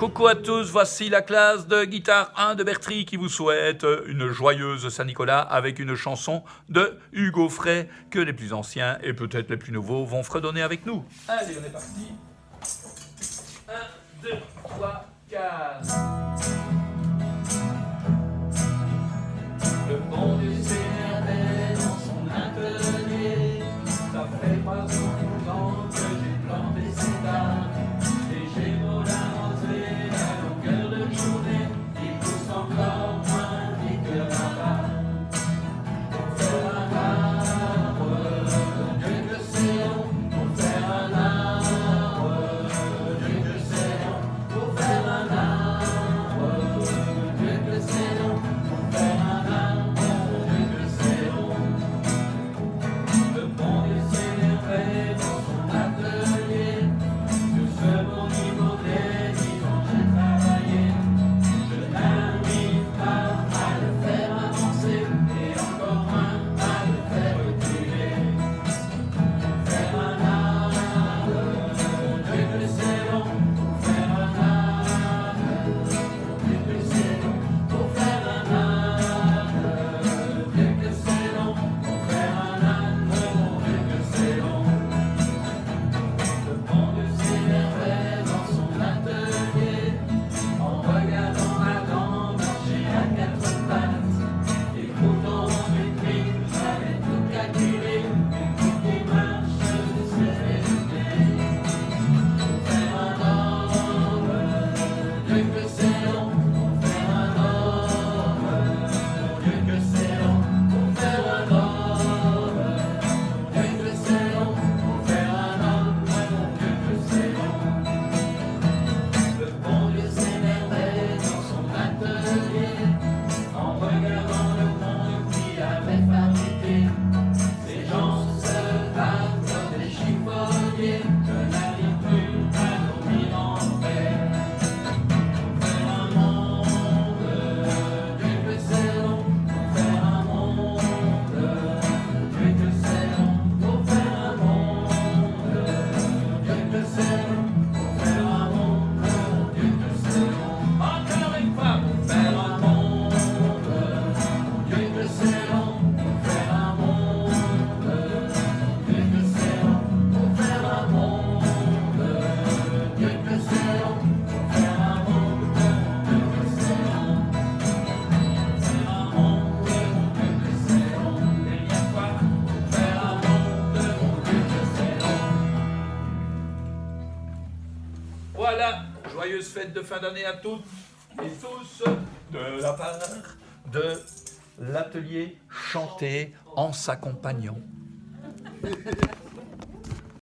Coucou à tous, voici la classe de guitare 1 de Bertry qui vous souhaite une joyeuse Saint-Nicolas avec une chanson de Hugo Frey que les plus anciens et peut-être les plus nouveaux vont fredonner avec nous. Allez, on est parti. 1, 2, 3, 4. Le bon Dieu s'énervait dans son atelier. Ça fait pas longtemps que j'ai planté ces dames. Les gémeaux l'arrosés à longueur de journée. Ils poussent encore moins vite que là-bas. Pour faire un arbre, Dieu que c'est long. Pour faire un arbre, Dieu que c'est long. Pour faire un arbre, Dieu que c'est long. Pour faire un arbre, Dieu que c'est long. Le bon Dieu s'énervait dans son atelier. Sur ce bon niveau des dimanches j'ai travaillé. Je n'arrive pas à le faire avancer et encore moins à le faire reculer. Faire un arbre, Dieu que c'est long. Pour faire un arbre, Dieu que c'est long. Pour faire un arbre, Dieu que c'est long. Pour faire un arbre, Dieu que c'est long. Le bon Dieu s'énervait dans son atelier en regardant Adam marcher à quatre pattes. Écoutant les cris, j'avais tout calculé. Une coupe qui marche, c'est l'idée. Pour faire un arbre, Dieu que c'est long. Pour faire un arbre, Dieu que c'est long. Pour faire un arbre, Dieu que c'est long. Pour faire un arbre, Dieu que c'est long. Le bon Dieu s'énervait dans son atelier en regardant le monde qui avait fabriqué. Ces gens se battent comme des chiffonniers. Je n'arrive plus à dormir en paix. Pour faire un monde, Dieu que c'est long. Pour faire un monde, Dieu que c'est long. Pour faire un monde, Dieu que c'est long. Pour faire un monde, Dieu que c'est long. Encore une fois, pour faire un monde, Dieu que c'est long. Pour faire un monde, Dieu que c'est long. Pour faire un monde, Dieu que c'est long. Pour faire un monde, Dieu que c'est long. Faire un monde, Dieu que c'est long. Derrière toi, pour faire un monde, Dieu que c'est long. Voilà, joyeuse fête de fin d'année à toutes et tous de la part de l'atelier chanter en s'accompagnant.